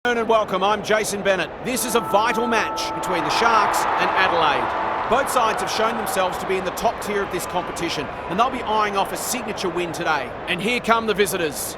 And welcome, I'm Jason Bennett. This is a vital match between the Sharks and Adelaide. Both sides have shown themselves to be in the top tier of this competition, and they'll be eyeing off a signature win today. And here come the visitors.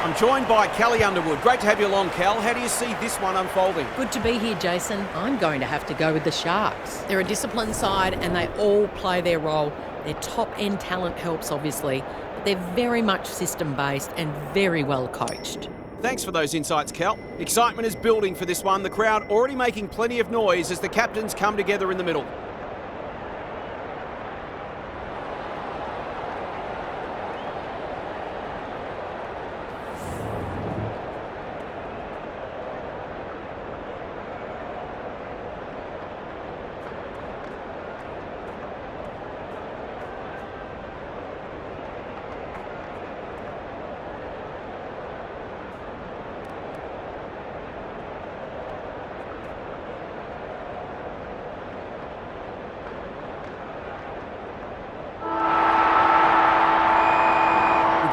I'm joined by Kelly Underwood. Great to have you along, Kel. How do you see this one unfolding? Good to be here, Jason. I'm going to have to go with the Sharks. They're a disciplined side and they all play their role. Their top-end talent helps, obviously, but they're very much system-based and very well coached. Thanks for those insights, Kel. Excitement is building for this one. The crowd already making plenty of noise as the captains come together in the middle.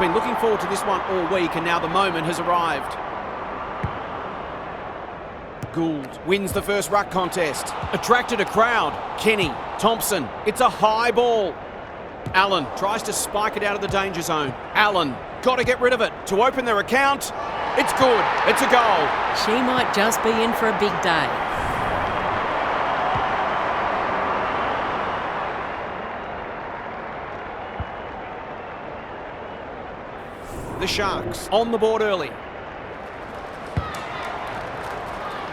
We've been looking forward to this one all week, and now the moment has arrived. Gould wins the first ruck contest. Attracted a crowd. Kenny, Thompson. It's a high ball. Allen tries to spike it out of the danger zone. Allen, got to get rid of it to open their account. It's good. It's a goal. She might just be in for a big day. The Sharks on the board early.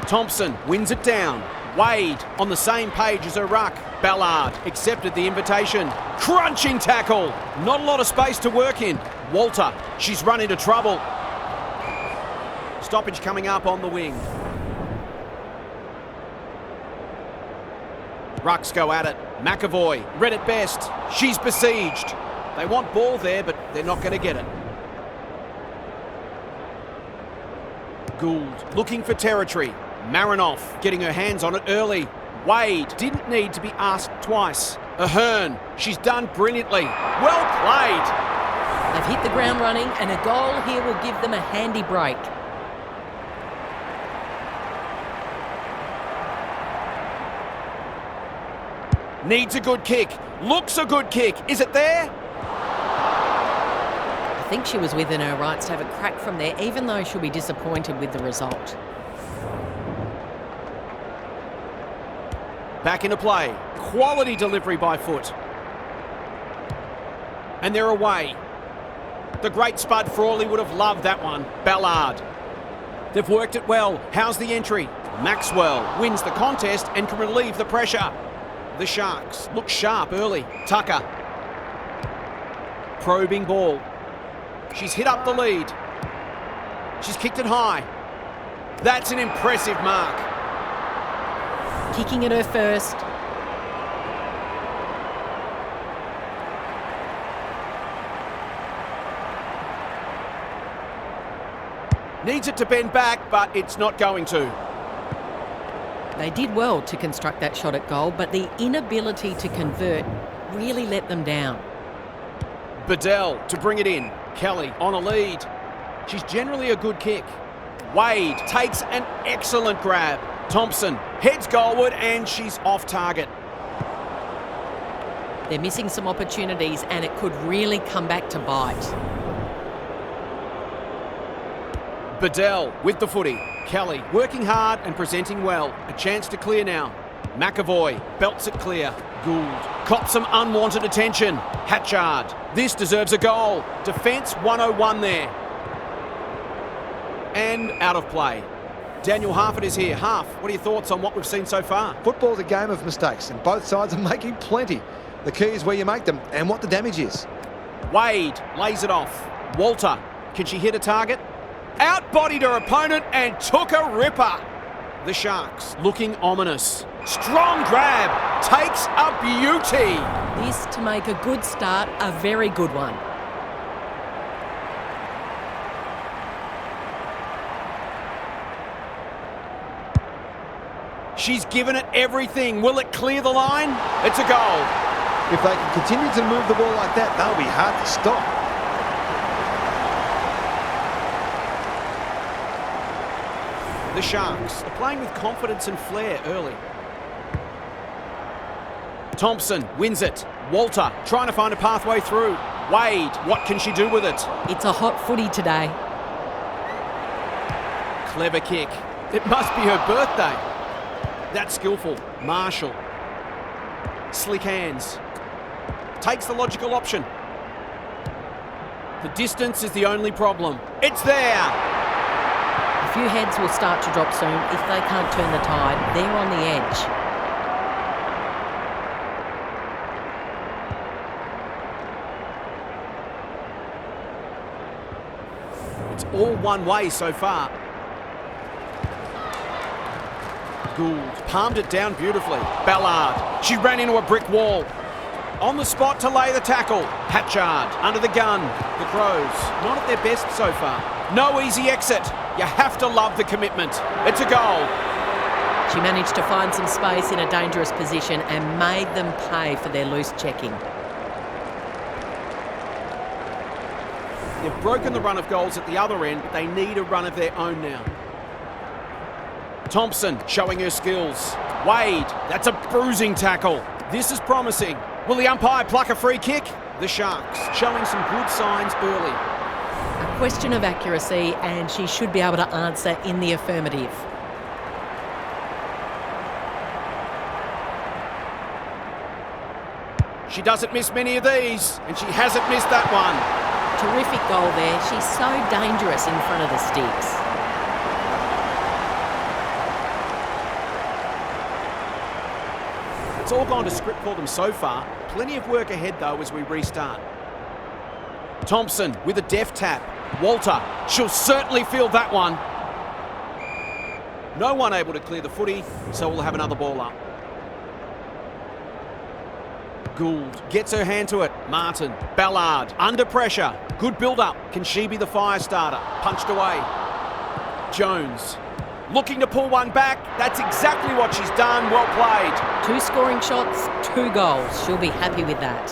Thompson wins it down. Wade on the same page as her ruck. Ballard accepted the invitation. Crunching tackle. Not a lot of space to work in. Walter, she's run into trouble. Stoppage coming up on the wing. Rucks go at it. McAvoy read it best. She's besieged. They want ball there, but they're not going to get it. Gould looking for territory. Marinoff getting her hands on it early. Wade didn't need to be asked twice. Ahern, she's done brilliantly. Well played. They've hit the ground running and a goal here will give them a handy break. Needs a good kick. Looks a good kick. Is it there? I think she was within her rights to have a crack from there, even though she'll be disappointed with the result. Back into play. Quality delivery by foot. And they're away. The great Spud Frawley would have loved that one. Ballard. They've worked it well. How's the entry? Maxwell wins the contest and can relieve the pressure. The Sharks look sharp early. Tucker. Probing ball. She's hit up the lead. She's kicked it high. That's an impressive mark. Kicking at her first. Needs it to bend back, but it's not going to. They did well to construct that shot at goal, but the inability to convert really let them down. Bedell to bring it in. Kelly on a lead. She's generally a good kick. Wade takes an excellent grab. Thompson heads goalward and she's off target. They're missing some opportunities and it could really come back to bite. Bedell with the footy. Kelly working hard and presenting well. A chance to clear now. McAvoy belts it clear. Gould cops some unwanted attention. Hatchard. This deserves a goal. Defence 101 there. And out of play. Daniel Harford is here. Harf, what are your thoughts on what we've seen so far? Football's a game of mistakes and both sides are making plenty. The key is where you make them and what the damage is. Wade lays it off. Walter, can she hit a target? Outbodied her opponent and took a ripper. The Sharks looking ominous. Strong grab, takes a beauty. This to make a good start, a very good one. She's given it everything. Will it clear the line? It's a goal. If they can continue to move the ball like that, they'll be hard to stop. The Sharks are playing with confidence and flair early. Thompson wins it. Walter trying to find a pathway through. Wade, what can she do with it? It's a hot footy today. Clever kick. It must be her birthday. That's skillful. Marshall. Slick hands. Takes the logical option. The distance is the only problem. It's there! A few heads will start to drop soon if they can't turn the tide. They're on the edge. It's all one way so far. Gould palmed it down beautifully. Ballard, she ran into a brick wall. On the spot to lay the tackle. Hatchard under the gun. The Crows not at their best so far. No easy exit. You have to love the commitment. It's a goal. She managed to find some space in a dangerous position and made them pay for their loose checking. They've broken the run of goals at the other end, but they need a run of their own now. Thompson showing her skills. Wade, that's a bruising tackle. This is promising. Will the umpire pluck a free kick? The Sharks showing some good signs early. A question of accuracy, and she should be able to answer in the affirmative. She doesn't miss many of these, and she hasn't missed that one. Terrific goal there. She's so dangerous in front of the sticks. It's all gone to script for them so far. Plenty of work ahead, though, as we restart. Thompson with a deft tap. Walter, she'll certainly feel that one. No one able to clear the footy, so we'll have another ball up. Gould gets her hand to it. Martin, Ballard, under pressure. Good build-up. Can she be the fire starter? Punched away. Jones, looking to pull one back. That's exactly what she's done. Well played. 2 scoring shots, 2 goals. She'll be happy with that.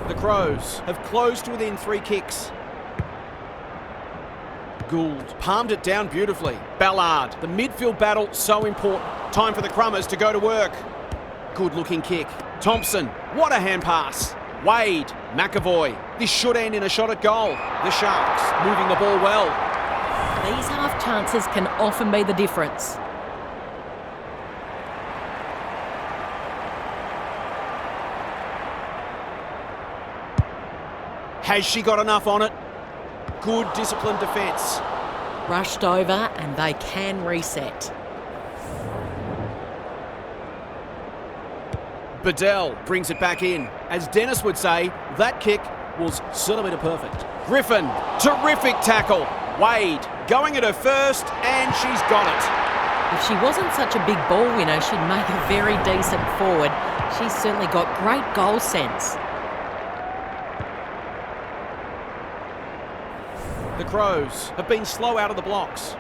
The Crows have closed to within 3 kicks. Gould palmed it down beautifully. Ballard, the midfield battle so important. Time for the Crummers to go to work. Good looking kick. Thompson, what a hand pass. Wade, McAvoy. This should end in a shot at goal. The Sharks moving the ball well. These half chances can often be the difference. Has she got enough on it? Good disciplined defence. Rushed over and they can reset. Bedell brings it back in. As Dennis would say, that kick was centimetre perfect. Griffin, terrific tackle. Wade going at her first and she's got it. If she wasn't such a big ball winner, she'd make a very decent forward. She's certainly got great goal sense. The Crows have been slow out of the blocks.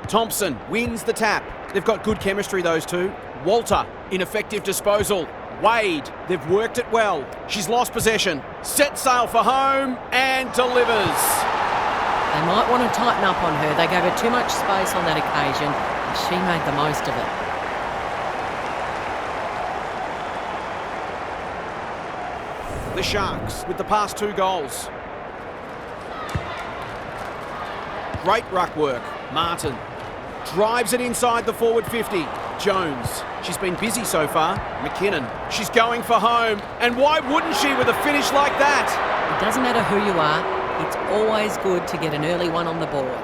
Thompson wins the tap. They've got good chemistry, those two. Walter, ineffective disposal. Wade, they've worked it well. She's lost possession. Set sail for home and delivers. They might want to tighten up on her. They gave her too much space on that occasion, and she made the most of it. The Sharks with the past 2 goals. Great ruck work. Martin drives it inside the forward 50. Jones, she's been busy so far. McKinnon, she's going for home. And why wouldn't she with a finish like that? It doesn't matter who you are, It's always good to get an early one on the board.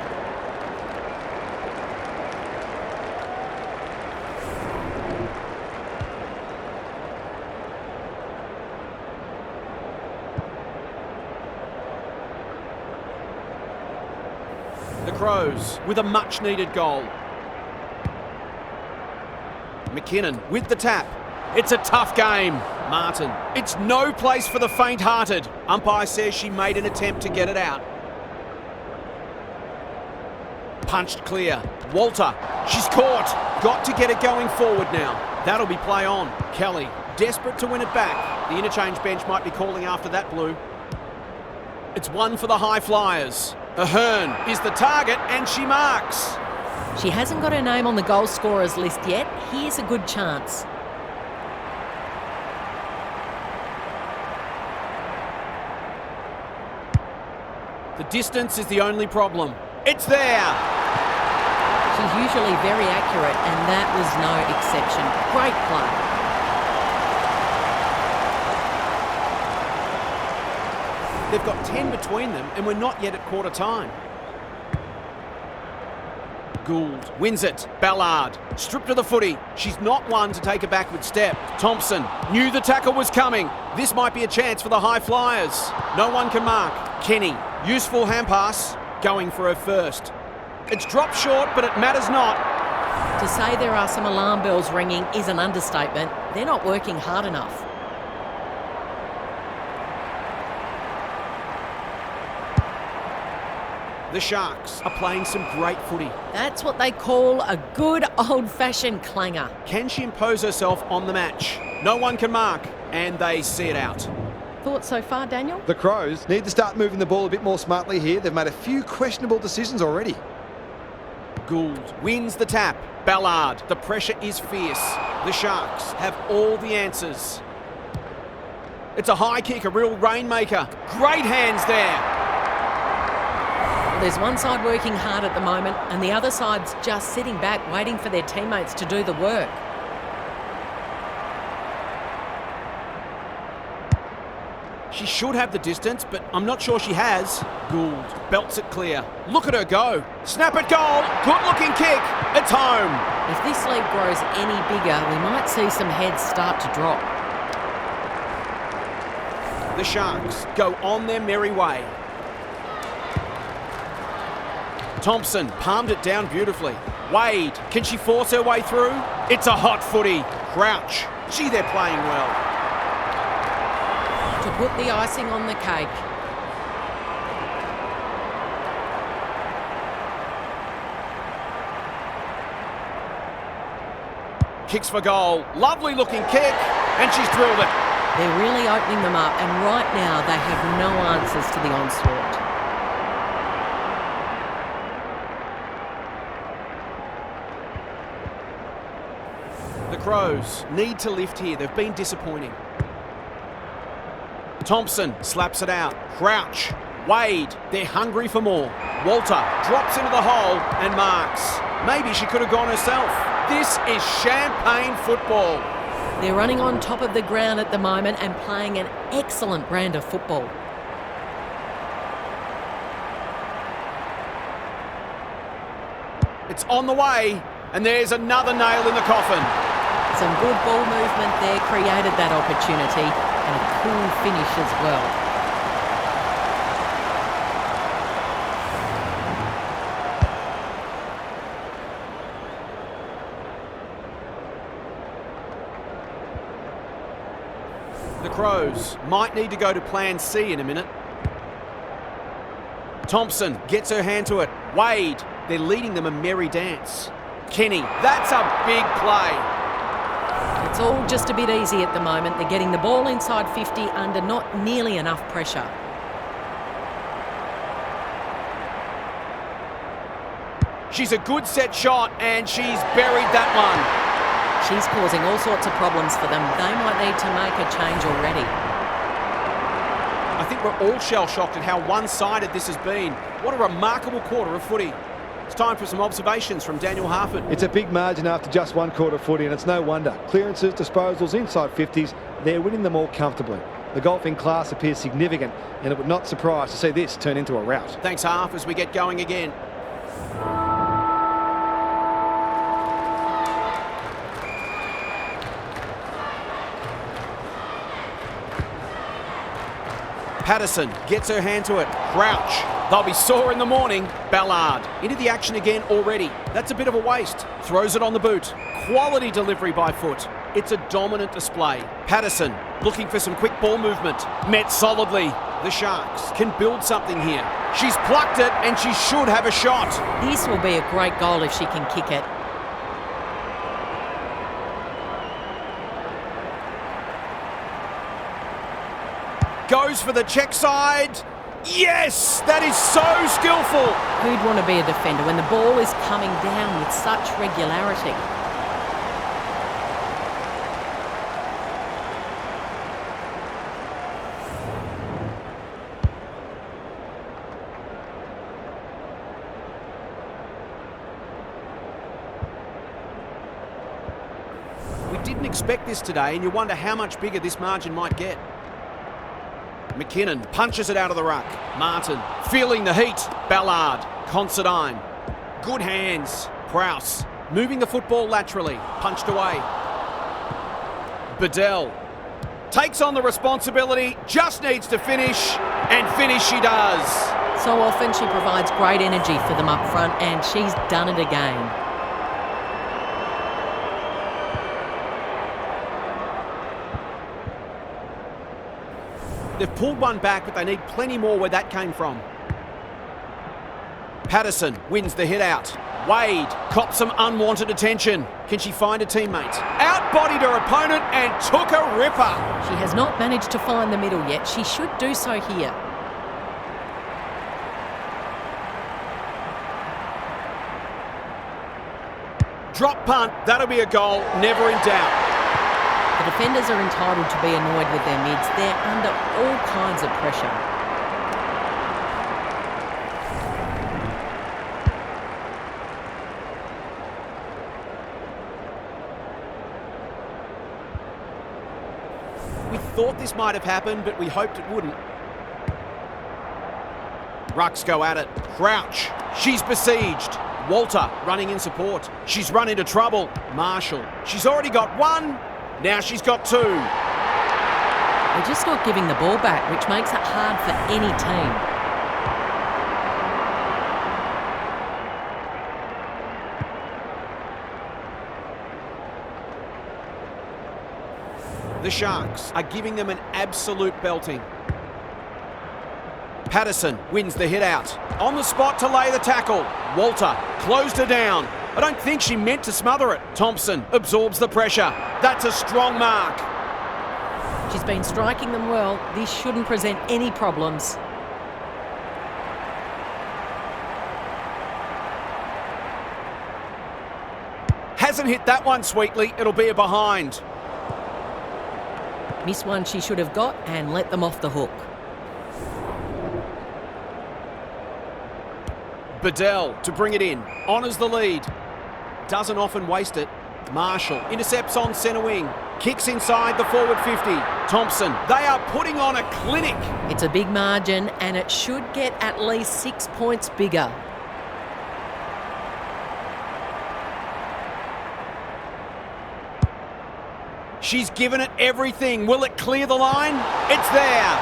The Crows with a much-needed goal. McKinnon with the tap. It's a tough game. Martin. It's no place for the faint-hearted. Umpire says she made an attempt to get it out. Punched clear. Walter. She's caught. Got to get it going forward now. That'll be play on. Kelly. Desperate to win it back. The interchange bench might be calling after that blue. It's one for the high flyers. Ahern is the target and she marks. She hasn't got her name on the goal scorers list yet. Here's a good chance. The distance is the only problem. It's there. She's usually very accurate, and that was no exception. Great play. They've got 10 between them, and we're not yet at quarter time. Gould wins it. Ballard stripped of the footy. She's not one to take a backward step. Thompson knew the tackle was coming. This might be a chance for the high flyers. No one can mark. Kenny, useful hand pass, going for her first. It's dropped short, but it matters not. To say there are some alarm bells ringing is an understatement. They're not working hard enough. The Sharks are playing some great footy. That's what they call a good old-fashioned clanger. Can she impose herself on the match? No one can mark, and they see it out. Thoughts so far, Daniel? The Crows need to start moving the ball a bit more smartly here. They've made a few questionable decisions already. Gould wins the tap. Ballard, the pressure is fierce. The Sharks have all the answers. It's a high kick, a real rainmaker. Great hands there. There's one side working hard at the moment, and the other side's just sitting back waiting for their teammates to do the work. She should have the distance, but I'm not sure she has. Gould belts it clear. Look at her go. Snap it goal. Good looking kick. It's home. If this lead grows any bigger, we might see some heads start to drop. The Sharks go on their merry way. Thompson palmed it down beautifully. Wade, can she force her way through? It's a hot footy. Crouch. Gee, they're playing well. To put the icing on the cake. Kicks for goal. Lovely looking kick. And she's drilled it. They're really opening them up, and right now they have no answers to the onslaught. The Crows need to lift here. They've been disappointing. Thompson slaps it out. Crouch. Wade. They're hungry for more. Walter drops into the hole and marks. Maybe she could have gone herself. This is champagne football. They're running on top of the ground at the moment and playing an excellent brand of football. It's on the way, and there's another nail in the coffin. Some good ball movement there created that opportunity, and a cool finish as well. The Crows might need to go to plan C in a minute. Thompson gets her hand to it. Wade, they're leading them a merry dance. Kenny, that's a big play. It's all just a bit easy at the moment. They're getting the ball inside 50 under not nearly enough pressure. She's a good set shot and she's buried that one. She's causing all sorts of problems for them. They might need to make a change already. I think we're all shell-shocked at how one-sided this has been. What a remarkable quarter of footy. It's time for some observations from Daniel Harford. It's a big margin after just one quarter footy, and it's no wonder. Clearances, disposals, inside 50s, they're winning them all comfortably. The golfing class appears significant, and it would not surprise to see this turn into a rout. Thanks, half, as we get going again. Patterson gets her hand to it. Crouch. They'll be sore in the morning. Ballard into the action again already. That's a bit of a waste. Throws it on the boot. Quality delivery by foot. It's a dominant display. Patterson looking for some quick ball movement. Met solidly. The Sharks can build something here. She's plucked it and she should have a shot. This will be a great goal if she can kick it. Goes for the check side. Yes, that is so skillful. Who'd want to be a defender when the ball is coming down with such regularity? We didn't expect this today, and you wonder how much bigger this margin might get. McKinnon punches it out of the ruck. Martin feeling the heat. Ballard, Considine. Good hands. Prowse moving the football laterally. Punched away. Bedell takes on the responsibility. Just needs to finish. And finish she does. So often she provides great energy for them up front, and she's done it again. They've pulled one back, but they need plenty more where that came from. Patterson wins the hit out. Wade cops some unwanted attention. Can she find a teammate? Outbodied her opponent and took a ripper. She has not managed to find the middle yet. She should do so here. Drop punt, that'll be a goal, never in doubt. The defenders are entitled to be annoyed with their mids. They're under all kinds of pressure. We thought this might have happened, but we hoped it wouldn't. Rucks go at it. Crouch. She's besieged. Walter running in support. She's run into trouble. Marshall. She's already got one. Now she's got two. They're just not giving the ball back, which makes it hard for any team. The Sharks are giving them an absolute belting. Patterson wins the hit out. On the spot to lay the tackle. Walter closed her down. I don't think she meant to smother it. Thompson absorbs the pressure. That's a strong mark. She's been striking them well. This shouldn't present any problems. Hasn't hit that one sweetly. It'll be a behind. Miss one she should have got and let them off the hook. Bedell to bring it in. Honours the lead. Doesn't often waste it. Marshall intercepts on centre wing. Kicks inside the forward 50. Thompson, they are putting on a clinic. It's a big margin and it should get at least 6 points bigger. She's given it everything. Will it clear the line? It's there.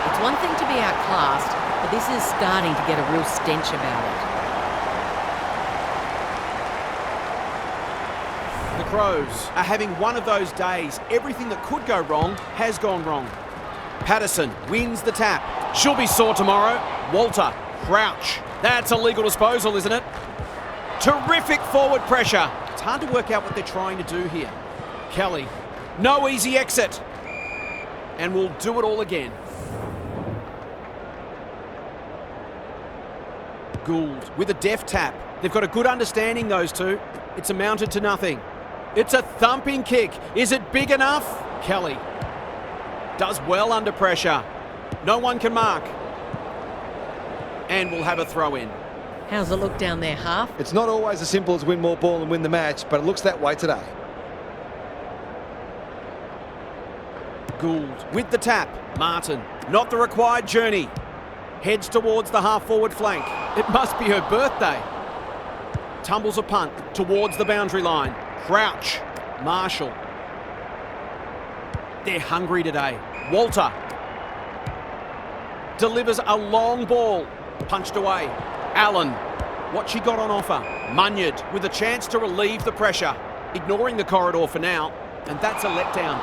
It's one thing to be outclassed, but this is starting to get a real stench about it. The Crows are having one of those days. Everything that could go wrong has gone wrong. Patterson wins the tap. She'll be sore tomorrow. Walter, Crouch. That's a legal disposal, isn't it? Terrific forward pressure. It's hard to work out what they're trying to do here. Kelly, no easy exit. And we'll do it all again. Gould with a deft tap. They've got a good understanding, those two. It's amounted to nothing. It's a thumping kick. Is it big enough? Kelly does well under pressure. No one can mark. And we'll have a throw in. How's it look down there, half? It's not always as simple as win more ball and win the match, but it looks that way today. Gould with the tap. Martin, not the required journey. Heads towards the half-forward flank. It must be her birthday. Tumbles a punt towards the boundary line. Crouch. Marshall. They're hungry today. Walter. Delivers a long ball. Punched away. Allen. What she got on offer. Munyard with a chance to relieve the pressure. Ignoring the corridor for now. And that's a letdown.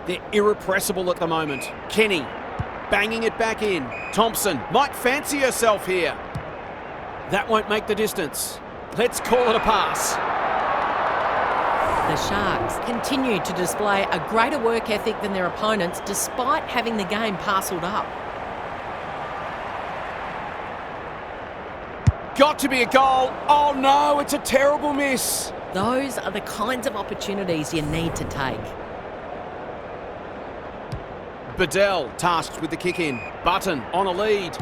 They're irrepressible at the moment. Kenny banging it back in. Thompson might fancy herself here. That won't make the distance. Let's call it a pass. The Sharks continue to display a greater work ethic than their opponents despite having the game parcelled up. Got to be a goal. Oh no, it's a terrible miss. Those are the kinds of opportunities you need to take. Bedell tasked with the kick in. Button on a lead.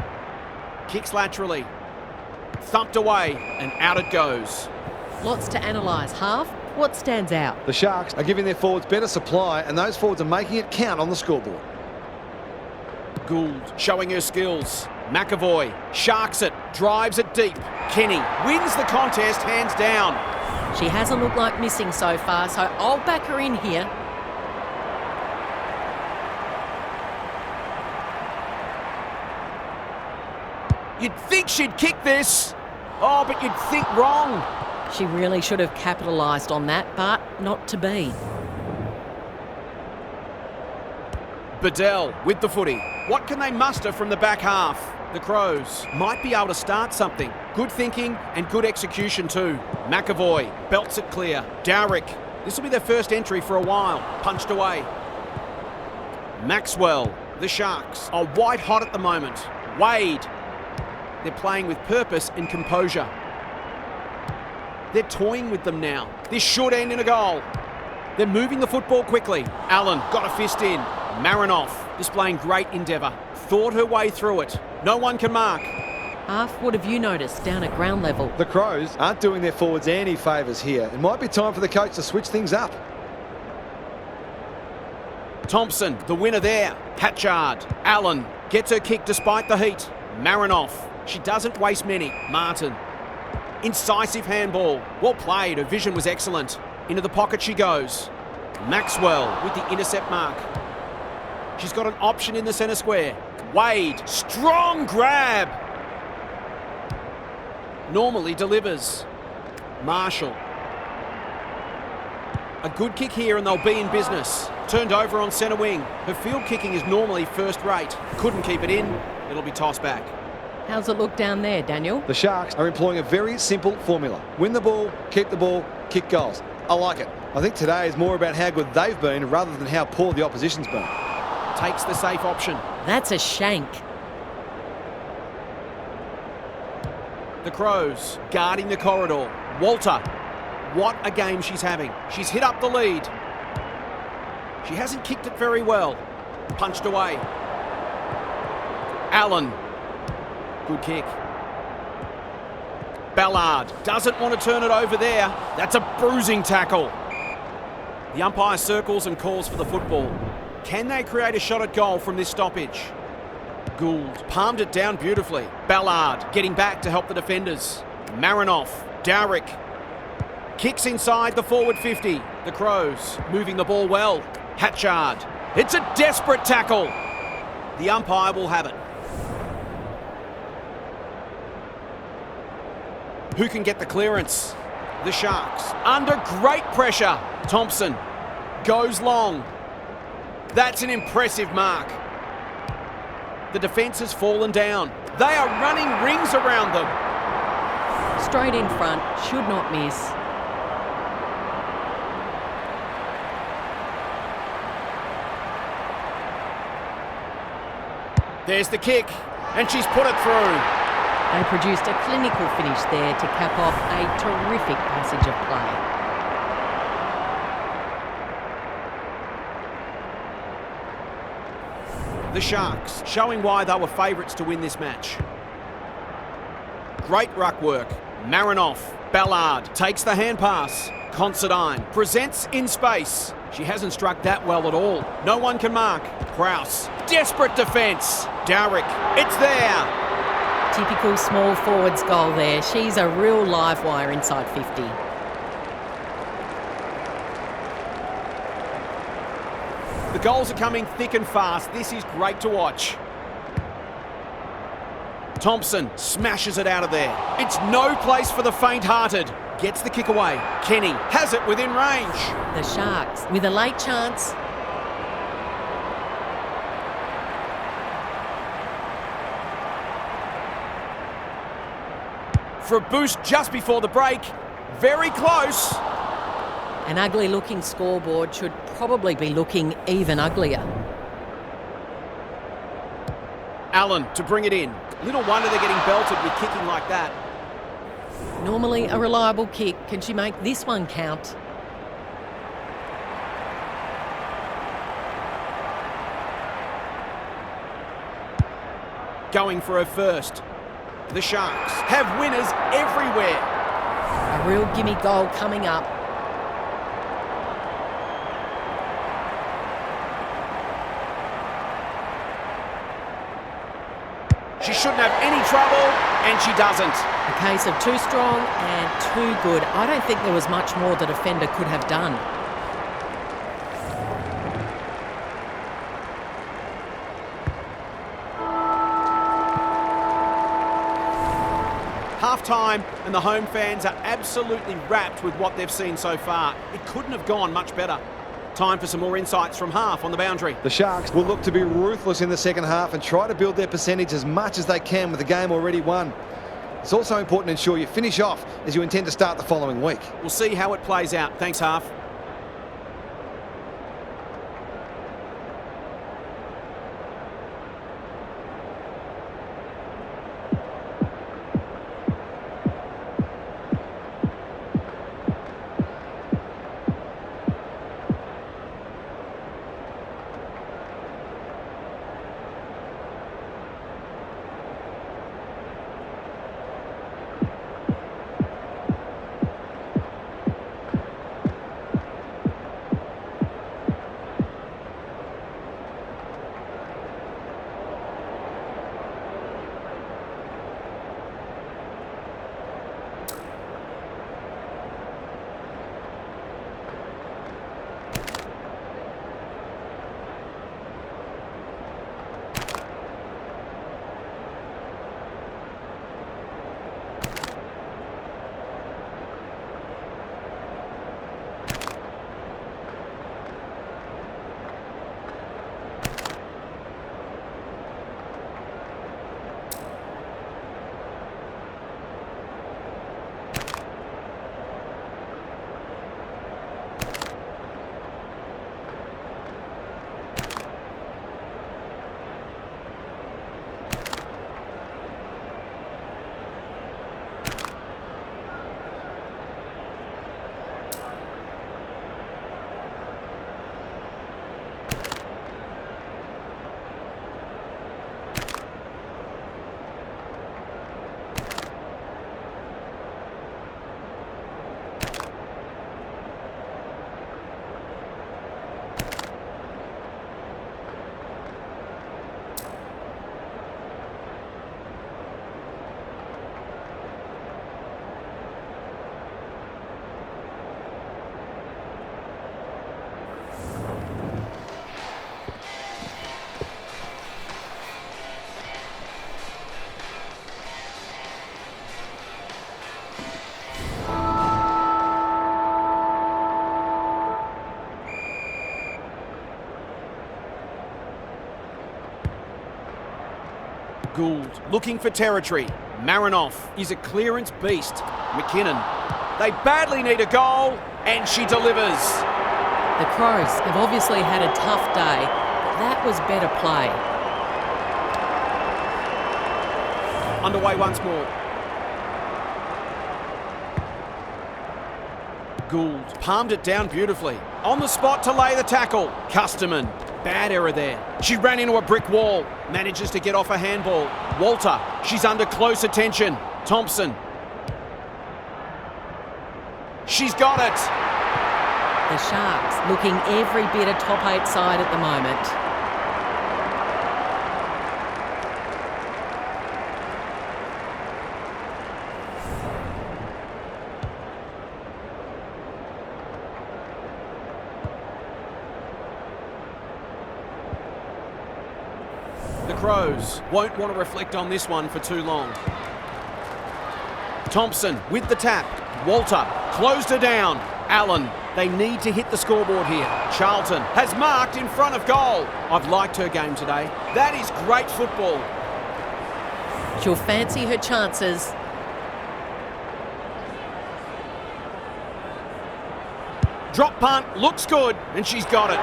Kicks laterally. Thumped away and out it goes. Lots to analyse. Half, what stands out? The Sharks are giving their forwards better supply, and those forwards are making it count on the scoreboard. Gould showing her skills. McAvoy sharks it, drives it deep. Kenny wins the contest hands down. She hasn't looked like missing so far, so I'll back her in here. You'd think she'd kick this. Oh, but you'd think wrong. She really should have capitalised on that, but not to be. Bedell with the footy. What can they muster from the back half? The Crows might be able to start something. Good thinking and good execution too. McAvoy belts it clear. Dowrick. This will be their first entry for a while. Punched away. Maxwell. The Sharks are white hot at the moment. Wade. They're playing with purpose and composure. They're toying with them now. This should end in a goal. They're moving the football quickly. Allen got a fist in. Marinoff displaying great endeavour. Thought her way through it. No one can mark. Half, what have you noticed down at ground level? The Crows aren't doing their forwards any favours here. It might be time for the coach to switch things up. Thompson, the winner there. Hatchard. Allen gets her kick despite the heat. Marinoff. She doesn't waste many. Martin. Incisive handball. Well played. Her vision was excellent. Into the pocket she goes. Maxwell with the intercept mark. She's got an option in the centre square. Wade. Strong grab. Normally delivers. Marshall. A good kick here and they'll be in business. Turned over on centre wing. Her field kicking is normally first rate. Couldn't keep it in. It'll be tossed back. How's it look down there, Daniel? The Sharks are employing a very simple formula. Win the ball, keep the ball, kick goals. I like it. I think today is more about how good they've been rather than how poor the opposition's been. Takes the safe option. That's a shank. The Crows guarding the corridor. Walter. What a game she's having. She's hit up the lead. She hasn't kicked it very well. Punched away. Allen. Good kick. Ballard doesn't want to turn it over there. That's a bruising tackle. The umpire circles and calls for the football. Can they create a shot at goal from this stoppage? Gould palmed it down beautifully. Ballard getting back to help the defenders. Marinoff. Dowrick. Kicks inside the forward 50. The Crows moving the ball well. Hatchard. It's a desperate tackle. The umpire will have it. Who can get the clearance? The Sharks. Under great pressure. Thompson goes long. That's an impressive mark. The defence has fallen down. They are running rings around them. Straight in front, should not miss. There's the kick, and she's put it through. They produced a clinical finish there to cap off a terrific passage of play. The Sharks showing why they were favourites to win this match. Great ruck work. Marinoff. Ballard takes the hand pass. Considine presents in space. She hasn't struck that well at all. No one can mark. Kraus. Desperate defence. Dowrick. It's there. Typical small forwards goal there. She's a real live wire inside 50. The goals are coming thick and fast. This is great to watch. Thompson smashes it out of there. It's no place for the faint-hearted. Gets the kick away. Kenny has it within range. The Sharks with a late chance. For a boost just before the break. Very close. An ugly-looking scoreboard should probably be looking even uglier. Allen to bring it in. Little wonder they're getting belted with kicking like that. Normally a reliable kick. Can she make this one count? Going for her first. The Sharks have winners everywhere. A real gimme goal coming up. She shouldn't have any trouble, and she doesn't. A case of too strong and too good. I don't think there was much more the defender could have done. Half-time, and the home fans are absolutely wrapped with what they've seen so far. It couldn't have gone much better. Time for some more insights from half on the boundary. The Sharks will look to be ruthless in the second half and try to build their percentage as much as they can with the game already won. It's also important to ensure you finish off as you intend to start the following week. We'll see how it plays out. Thanks, half. Gould looking for territory. Marinoff is a clearance beast. McKinnon. They badly need a goal, and she delivers. The Crows have obviously had a tough day, but that was better play. Underway once more. Gould palmed it down beautifully. On the spot to lay the tackle. Custerman. Bad error there. She ran into a brick wall. Manages to get off a handball. Walter. She's under close attention. Thompson. She's got it. The Sharks looking every bit a top 8 side at the moment. The Crows won't want to reflect on this one for too long. Thompson with the tap. Walter closed her down. Allen, they need to hit the scoreboard here. Charlton has marked in front of goal. I've liked her game today. That is great football. She'll fancy her chances. Drop punt, looks good, and she's got it.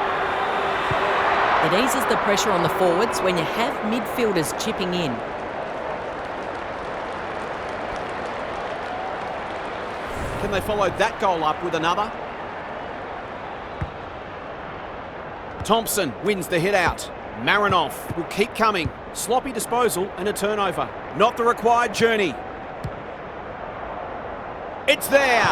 It eases the pressure on the forwards when you have midfielders chipping in. Can they follow that goal up with another? Thompson wins the hit out. Marinoff will keep coming. Sloppy disposal and a turnover. Not the required journey. It's there.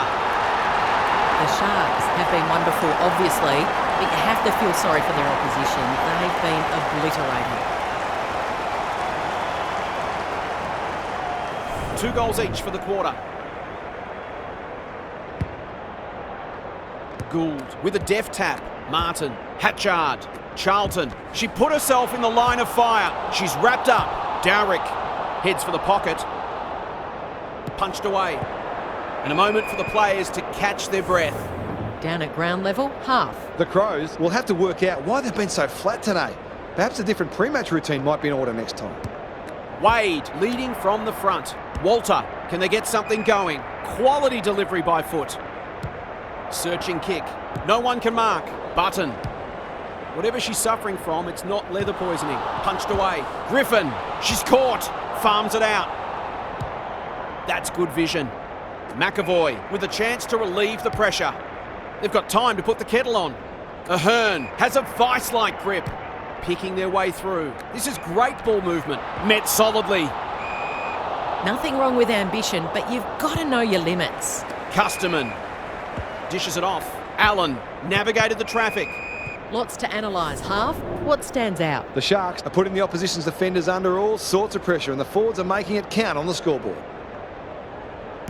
The Sharks have been wonderful, obviously, but you have to feel sorry for their opposition. They've been obliterated. 2 goals each for the quarter. Gould with a deft tap. Martin, Hatchard, Charlton. She put herself in the line of fire. She's wrapped up. Dowrick heads for the pocket. Punched away. And a moment for the players to catch their breath. Down at ground level, half. The Crows will have to work out why they've been so flat today. Perhaps a different pre-match routine might be in order next time. Wade leading from the front. Walter, can they get something going? Quality delivery by foot. Searching kick. No one can mark. Button. Whatever she's suffering from, it's not leather poisoning. Punched away. Griffin. She's caught. Farms it out. That's good vision. McAvoy with a chance to relieve the pressure. They've got time to put the kettle on. Ahern has a vice-like grip. Picking their way through. This is great ball movement. Met solidly. Nothing wrong with ambition, but you've got to know your limits. Custerman dishes it off. Allen navigated the traffic. Lots to analyse. Half, what stands out? The Sharks are putting the opposition's defenders under all sorts of pressure, and the forwards are making it count on the scoreboard.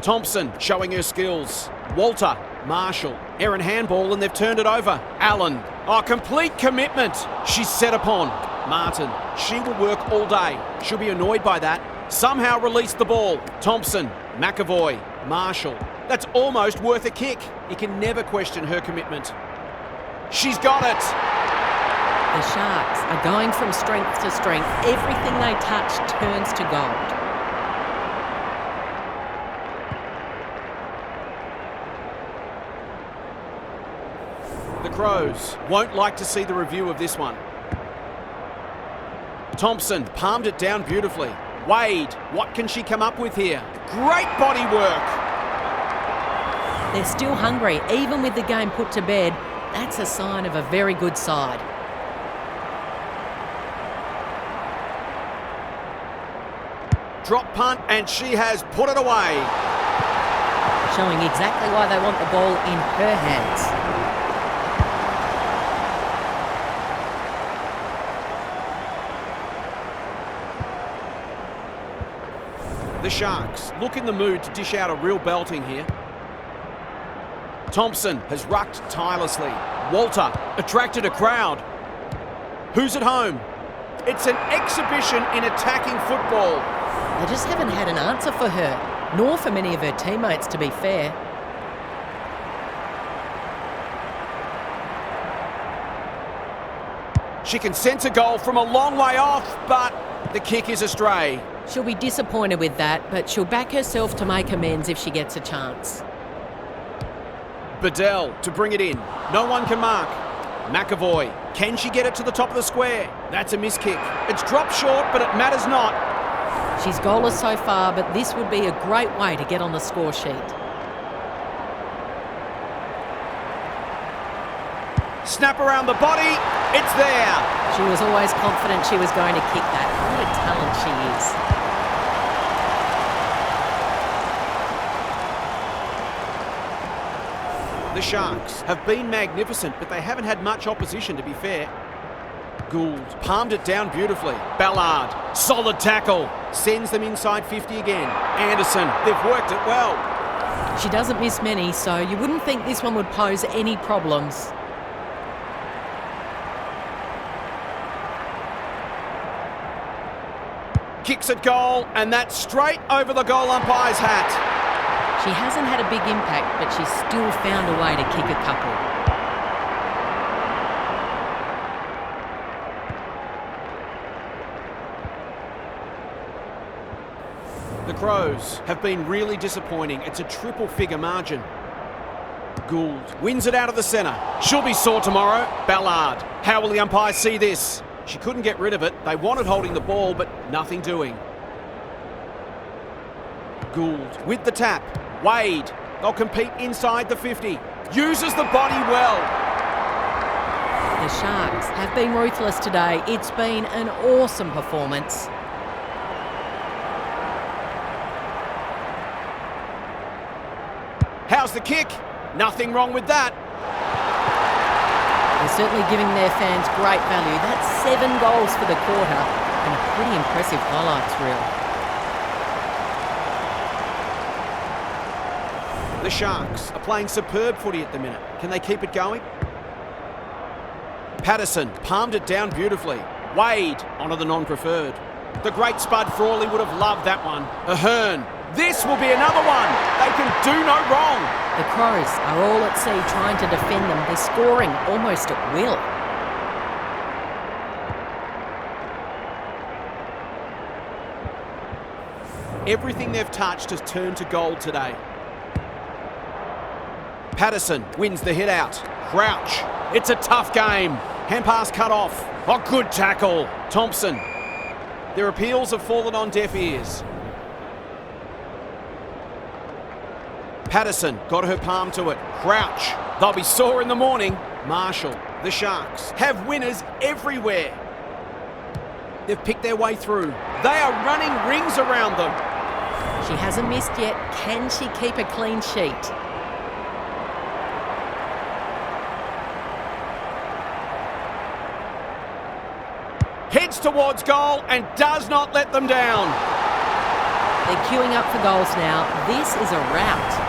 Thompson showing her skills. Walter, Marshall, Erin handball, and they've turned it over. Allen, complete commitment. She's set upon. Martin, she will work all day. She'll be annoyed by that. Somehow release the ball. Thompson, McAvoy, Marshall. That's almost worth a kick. You can never question her commitment. She's got it. The Sharks are going from strength to strength. Everything they touch turns to gold. The Crows won't like to see the review of this one. Thompson palmed it down beautifully. Wade, what can she come up with here? Great body work. They're still hungry, even with the game put to bed. That's a sign of a very good side. Drop punt, and she has put it away. Showing exactly why they want the ball in her hands. The Sharks look in the mood to dish out a real belting here. Thompson has rucked tirelessly. Walter attracted a crowd. Who's at home? It's an exhibition in attacking football. They just haven't had an answer for her, nor for many of her teammates, to be fair. She can sense a goal from a long way off, but the kick is astray. She'll be disappointed with that, but she'll back herself to make amends if she gets a chance. Bedell to bring it in. No one can mark. McAvoy, can she get it to the top of the square? That's a miss kick. It's dropped short, but it matters not. She's goalless so far, but this would be a great way to get on the score sheet. Snap around the body. It's there. She was always confident she was going to kick that. What a talent she is. The The Sharks have been magnificent, but they haven't had much opposition, to be fair. Gould palmed it down beautifully. Ballard, solid tackle, sends them inside 50 again. Anderson, they've worked it well. She doesn't miss many, so you wouldn't think this one would pose any problems. Kicks at goal, and that's straight over the goal umpire's hat. She hasn't had a big impact, but she's still found a way to kick a couple. The Crows have been really disappointing. It's a triple-figure margin. Gould wins it out of the centre. She'll be sore tomorrow. Ballard. How will the umpire see this? She couldn't get rid of it. They wanted holding the ball, but nothing doing. Gould with the tap. Wade. They'll compete inside the 50. Uses the body well. The Sharks have been ruthless today. It's been an awesome performance. How's the kick? Nothing wrong with that. They're certainly giving their fans great value. That's 7 goals for the quarter and a pretty impressive highlights reel. The Sharks are playing superb footy at the minute. Can they keep it going? Patterson palmed it down beautifully. Wade onto the non-preferred. The great Spud Frawley would have loved that one. Ahern. This will be another one. They can do no wrong. The Crows are all at sea trying to defend them. They're scoring almost at will. Everything they've touched has turned to gold today. Patterson wins the hit out. Crouch. It's a tough game. Hand pass cut off. Oh, good tackle. Thompson. Their appeals have fallen on deaf ears. Patterson got her palm to it. Crouch. They'll be sore in the morning. Marshall. The Sharks have winners everywhere. They've picked their way through. They are running rings around them. She hasn't missed yet. Can she keep a clean sheet? Heads towards goal and does not let them down. They're queuing up for goals now. This is a rout.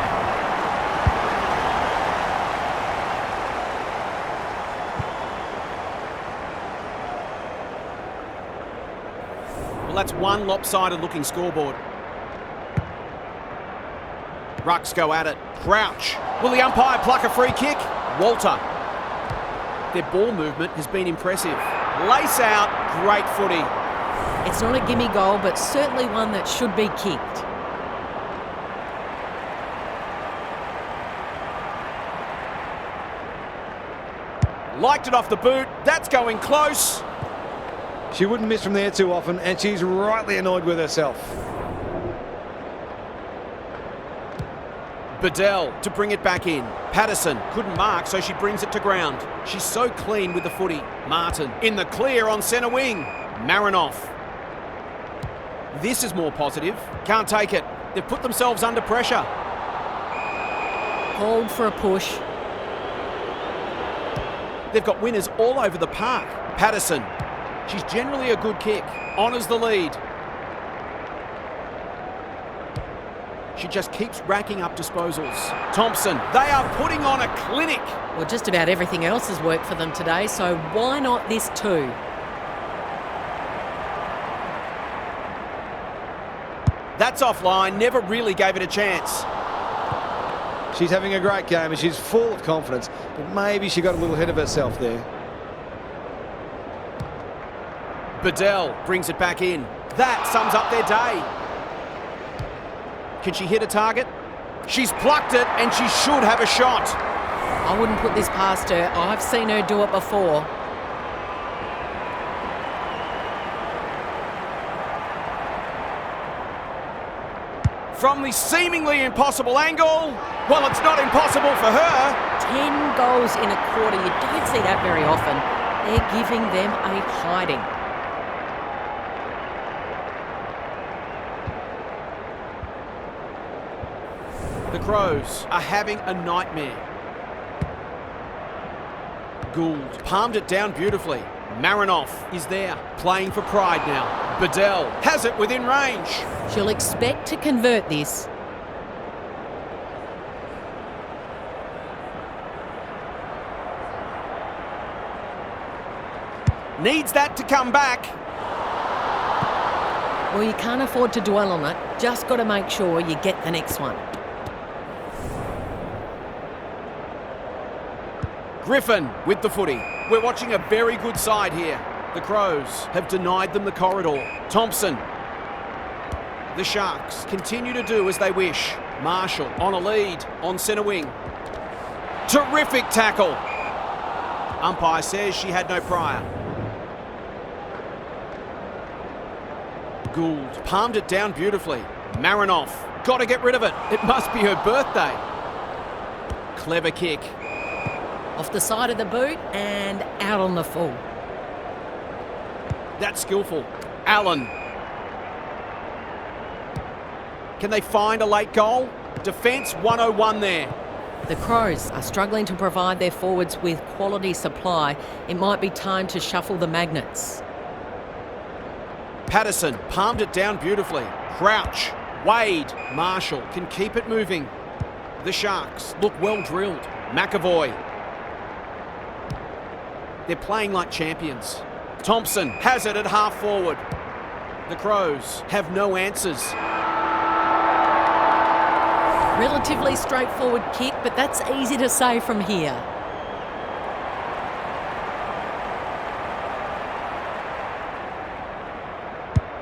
Well, that's one lopsided looking scoreboard. Rucks go at it. Crouch. Will the umpire pluck a free kick? Walter. Their ball movement has been impressive. Lace out. Great footy. It's not a gimme goal, but certainly one that should be kicked. Liked it off the boot. That's going close. She wouldn't miss from there too often, and she's rightly annoyed with herself. Bedell to bring it back in. Patterson couldn't mark, so she brings it to ground. She's so clean with the footy. Martin in the clear on centre wing. Marinoff. This is more positive. Can't take it. They've put themselves under pressure. Hold for a push. They've got winners all over the park. Patterson. She's generally a good kick. Honours the lead. She just keeps racking up disposals. Thompson, they are putting on a clinic. Well, just about everything else has worked for them today, so why not this too? That's offline, never really gave it a chance. She's having a great game and she's full of confidence, but maybe she got a little ahead of herself there. Bedell brings it back in. That sums up their day. Can she hit a target? She's plucked it and she should have a shot. I wouldn't put this past her. I've seen her do it before. From the seemingly impossible angle. Well, it's not impossible for her. 10 goals in a quarter. You don't see that very often. They're giving them a hiding. The Crows are having a nightmare. Gould palmed it down beautifully. Marinoff is there, playing for pride now. Bedell has it within range. She'll expect to convert this. Needs that to come back. Well, you can't afford to dwell on it. Just got to make sure you get the next one. Griffin with the footy. We're watching a very good side here. The Crows have denied them the corridor. Thompson. The Sharks continue to do as they wish. Marshall on a lead on centre wing. Terrific tackle. Umpire says she had no prior. Gould palmed it down beautifully. Marinoff got to get rid of it. It must be her birthday. Clever kick. Off the side of the boot and out on the full. That's skillful. Allen. Can they find a late goal? Defence 101 there. The Crows are struggling to provide their forwards with quality supply. It might be time to shuffle the magnets. Patterson palmed it down beautifully. Crouch. Wade. Marshall can keep it moving. The Sharks look well drilled. McAvoy. They're playing like champions. Thompson has it at half forward. The Crows have no answers. Relatively straightforward kick, but that's easy to say from here.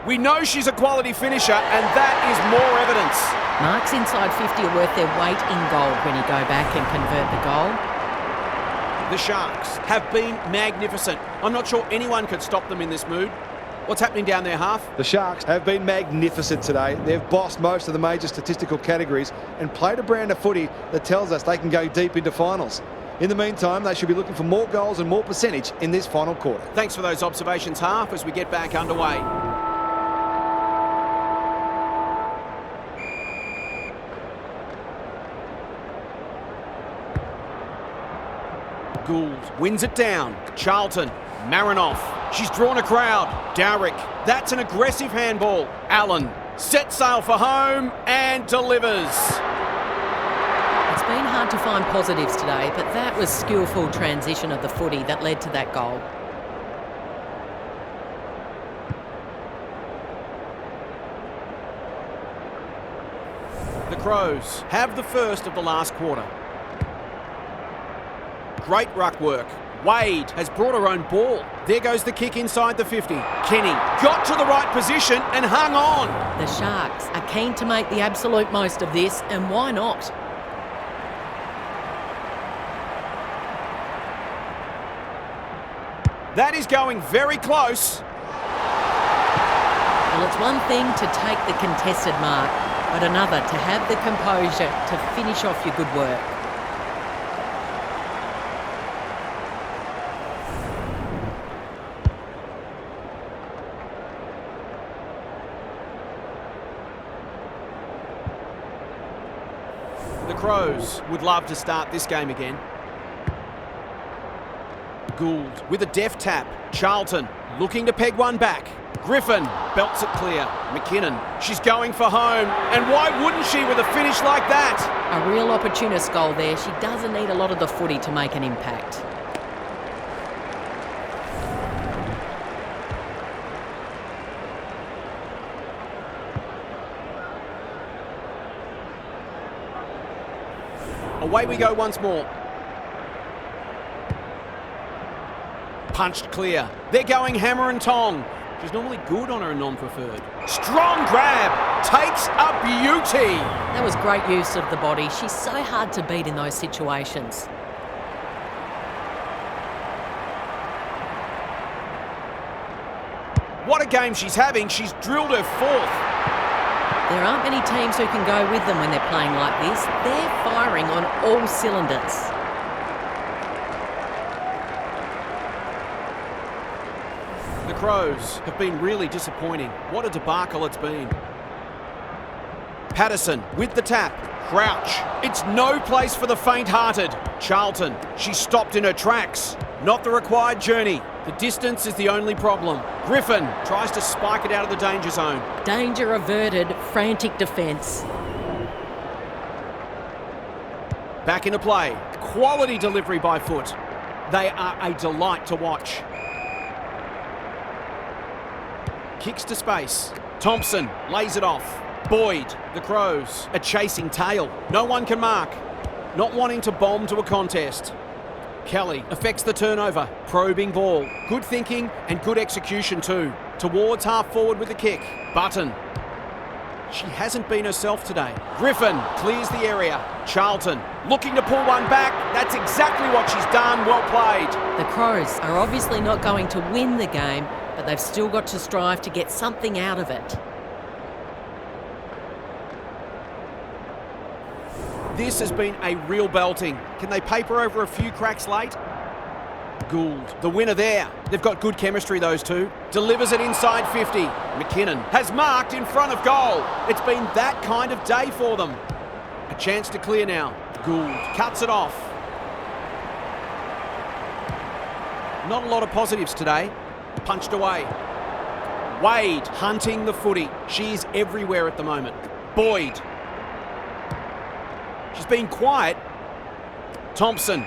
We know she's a quality finisher, and that is more evidence. Marks inside 50 are worth their weight in gold when you go back and convert the goal. The Sharks have been magnificent. I'm not sure anyone could stop them in this mood. What's happening down there, Half? The Sharks have been magnificent today. They've bossed most of the major statistical categories and played a brand of footy that tells us they can go deep into finals. In the meantime, they should be looking for more goals and more percentage in this final quarter. Thanks for those observations, Half, as we get back underway. Gould wins it down. Charlton. Marinoff. She's drawn a crowd. Dowrick. That's an aggressive handball. Allen sets sail for home and delivers. It's been hard to find positives today, but that was skillful transition of the footy that led to that goal. The Crows have the first of the last quarter. Great ruck work. Wade has brought her own ball. There goes the kick inside the 50. Kenny got to the right position and hung on. The Sharks are keen to make the absolute most of this, and why not? That is going very close. Well, it's one thing to take the contested mark, but another to have the composure to finish off your good work. The Crows would love to start this game again. Gould with a deft tap. Charlton looking to peg one back. Griffin belts it clear. McKinnon, she's going for home. And why wouldn't she with a finish like that? A real opportunist goal there. She doesn't need a lot of the footy to make an impact. Away we go once more. Punched clear. They're going hammer and tong. She's normally good on her non-preferred. Strong grab. Takes a beauty. That was great use of the body. She's so hard to beat in those situations. What a game she's having. She's drilled her fourth. There aren't many teams who can go with them when they're playing like this. They're firing on all cylinders. The Crows have been really disappointing. What a debacle it's been. Patterson with the tap. Crouch. It's no place for the faint-hearted. Charlton. She stopped in her tracks. Not the required journey. The distance is the only problem. Griffin tries to spike it out of the danger zone. Danger averted, frantic defence. Back into play. Quality delivery by foot. They are a delight to watch. Kicks to space. Thompson lays it off. Boyd, the Crows, a chasing tail. No one can mark. Not wanting to bomb to a contest. Kelly affects the turnover. Probing ball. Good thinking and good execution too. Towards half forward with the kick. Button. She hasn't been herself today. Griffin clears the area. Charlton looking to pull one back. That's exactly what she's done. Well played. The Crows are obviously not going to win the game, but they've still got to strive to get something out of it. This has been a real belting. Can they paper over a few cracks late? Gould, the winner there. They've got good chemistry, those two. Delivers it inside 50. McKinnon has marked in front of goal. It's been that kind of day for them. A chance to clear now. Gould cuts it off. Not a lot of positives today. Punched away. Wade hunting the footy. She is everywhere at the moment. Boyd. She's been quiet. Thompson.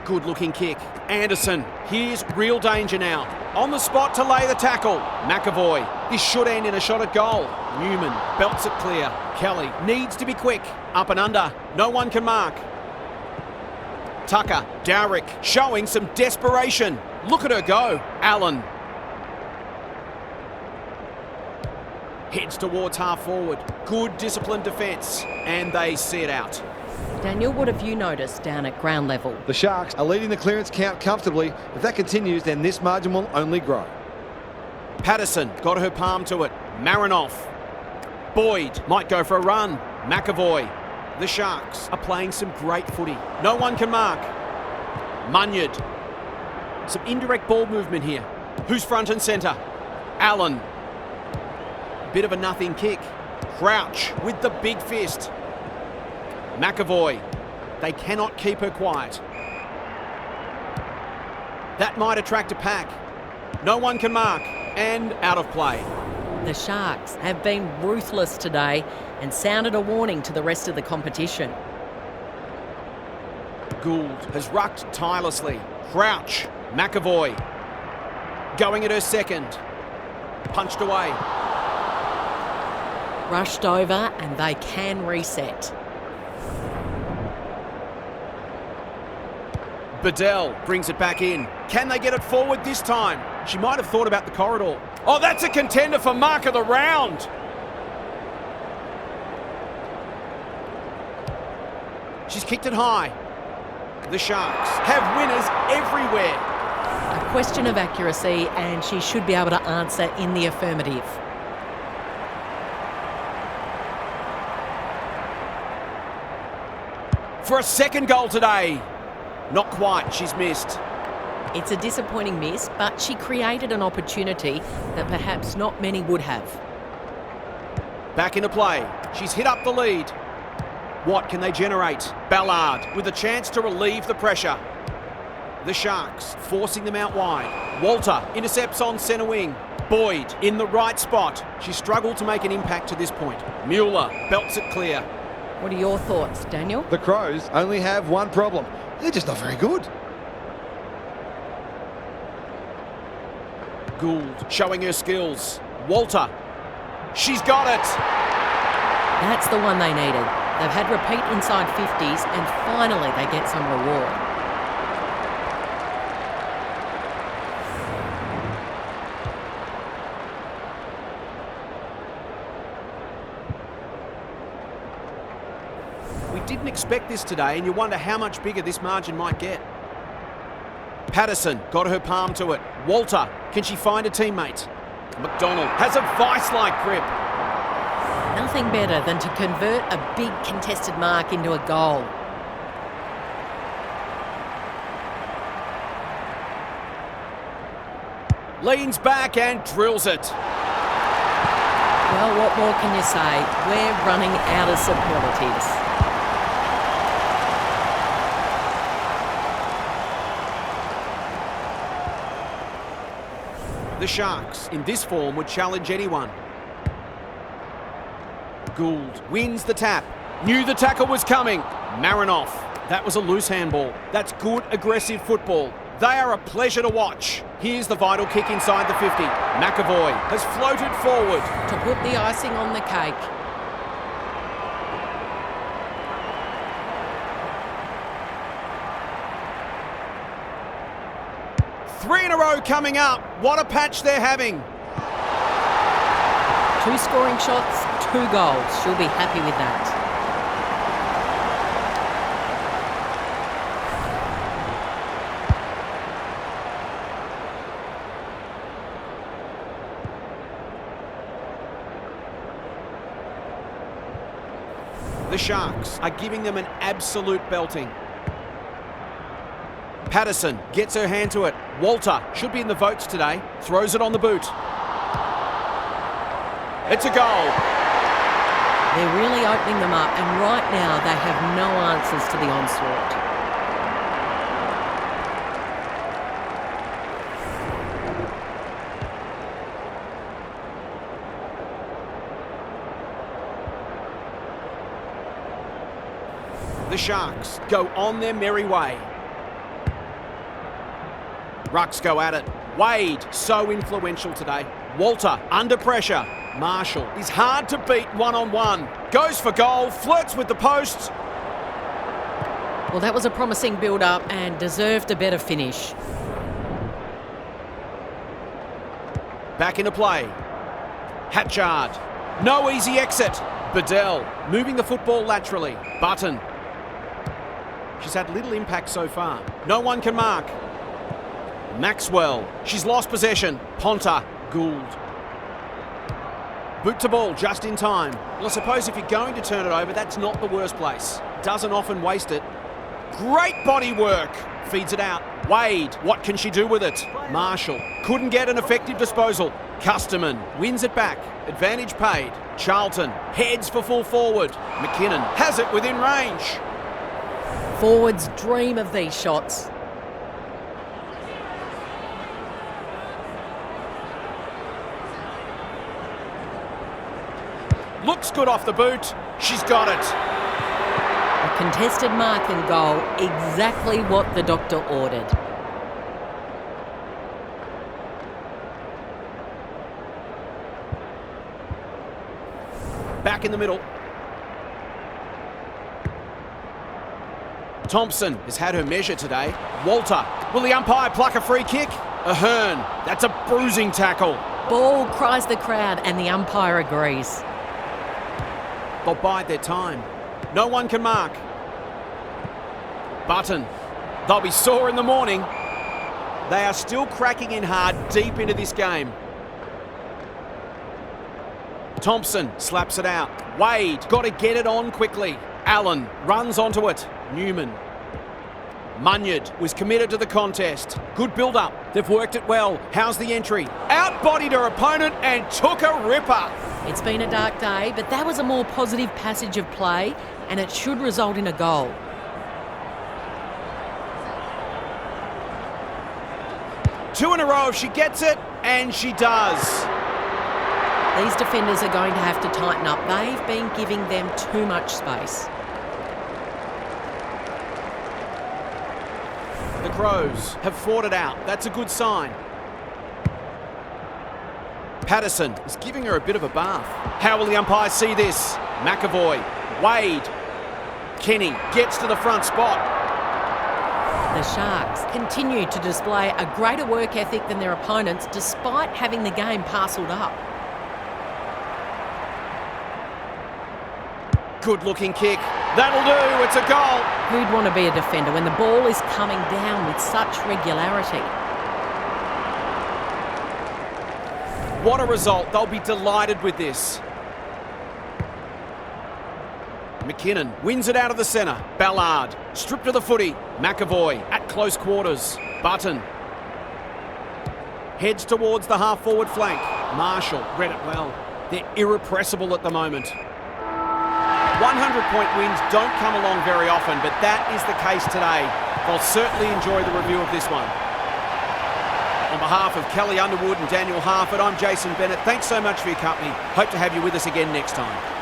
Good looking kick. Anderson. Here's real danger now. On the spot to lay the tackle. McAvoy. This should end in a shot at goal. Newman belts it clear. Kelly needs to be quick. Up and under. No one can mark. Tucker. Dowrick showing some desperation. Look at her go. Allen. Heads towards half forward. Good disciplined defence. And they see it out. Daniel, what have you noticed down at ground level? The Sharks are leading the clearance count comfortably. If that continues, then this margin will only grow. Patterson got her palm to it. Marinoff. Boyd might go for a run. McAvoy. The Sharks are playing some great footy. No one can mark. Munyard. Some indirect ball movement here. Who's front and centre? Allen. Bit of a nothing kick. Crouch with the big fist. McAvoy. They cannot keep her quiet. That might attract a pack. No one can mark. And out of play. The Sharks have been ruthless today and sounded a warning to the rest of the competition. Gould has rucked tirelessly. Crouch. McAvoy. Going at her second. Punched away. Rushed over and they can reset. Bedell brings it back in. Can they get it forward this time? She might have thought about the corridor. Oh, that's a contender for mark of the round. She's kicked it high. The Sharks have winners everywhere. A question of accuracy, and she should be able to answer in the affirmative. For a second goal today. Not quite, she's missed. It's a disappointing miss, but she created an opportunity that perhaps not many would have. Back into play. She's hit up the lead. What can they generate? Ballard with a chance to relieve the pressure. The Sharks forcing them out wide. Walter intercepts on centre wing. Boyd in the right spot. She struggled to make an impact to this point. Mueller belts it clear. What are your thoughts, Daniel? The Crows only have one problem. They're just not very good. Gould showing her skills. Walter. She's got it. That's the one they needed. They've had repeat inside 50s and finally they get some reward. We didn't expect this today, and you wonder how much bigger this margin might get. Patterson got her palm to it. Walter, can she find a teammate? McDonald has a vice-like grip. Nothing better than to convert a big contested mark into a goal. Leans back and drills it. Well, what more can you say? We're running out of superlatives. The Sharks, in this form, would challenge anyone. Gould wins the tap. Knew the tackle was coming. Marinoff. That was a loose handball. That's good, aggressive football. They are a pleasure to watch. Here's the vital kick inside the 50. McAvoy has floated forward To put the icing on the cake. Three in a row coming up. What a patch they're having. 2 scoring shots, 2 goals. She'll be happy with that. The Sharks are giving them an absolute belting. Patterson gets her hand to it. Walter should be in the votes today. Throws it on the boot. It's a goal. They're really opening them up, and right now they have no answers to the onslaught. The Sharks go on their merry way. Rucks go at it. Wade, so influential today. Walter, under pressure. Marshall is hard to beat one-on-one. Goes for goal, flirts with the post. Well, that was a promising build-up and deserved a better finish. Back into play. Hatchard. No easy exit. Bedell moving the football laterally. Button. She's had little impact so far. No one can mark. Maxwell. She's lost possession. Ponta. Gould. Boot to ball just in time. Well, I suppose if you're going to turn it over, that's not the worst place. Doesn't often waste it. Great body work. Feeds it out. Wade. What can she do with it? Marshall. Couldn't get an effective disposal. Custerman wins it back. Advantage paid. Charlton heads for full forward. McKinnon has it within range. Forwards dream of these shots. Looks good off the boot. She's got it. A contested mark and goal, exactly what the doctor ordered. Back in the middle. Thompson has had her measure today. Walter. Will the umpire pluck a free kick? Ahern. That's a bruising tackle. Ball, cries the crowd, and the umpire agrees. They'll bide their time. No one can mark. Button. They'll be sore in the morning. They are still cracking in hard deep into this game. Thompson slaps it out. Wade got to get it on quickly. Allen runs onto it. Newman. Munyard was committed to the contest. Good build-up. They've worked it well. How's the entry? Outbodied her opponent and took a ripper. It's been a dark day, but that was a more positive passage of play, and it should result in a goal. Two in a row if she gets it, and she does. These defenders are going to have to tighten up. They've been giving them too much space. The Crows have fought it out. That's a good sign. Patterson is giving her a bit of a bath. How will the umpire see this? McAvoy. Wade. Kenny gets to the front spot. The Sharks continue to display a greater work ethic than their opponents despite having the game parcelled up. Good looking kick. That'll do. It's a goal. Who'd want to be a defender when the ball is coming down with such regularity? What a result. They'll be delighted with this. McKinnon wins it out of the centre. Ballard stripped to the footy. McAvoy at close quarters. Button heads towards the half-forward flank. Marshall read it well. They're irrepressible at the moment. 100-point wins don't come along very often, but that is the case today. They'll certainly enjoy the review of this one. On behalf of Kelly Underwood and Daniel Harford, I'm Jason Bennett. Thanks so much for your company. Hope to have you with us again next time.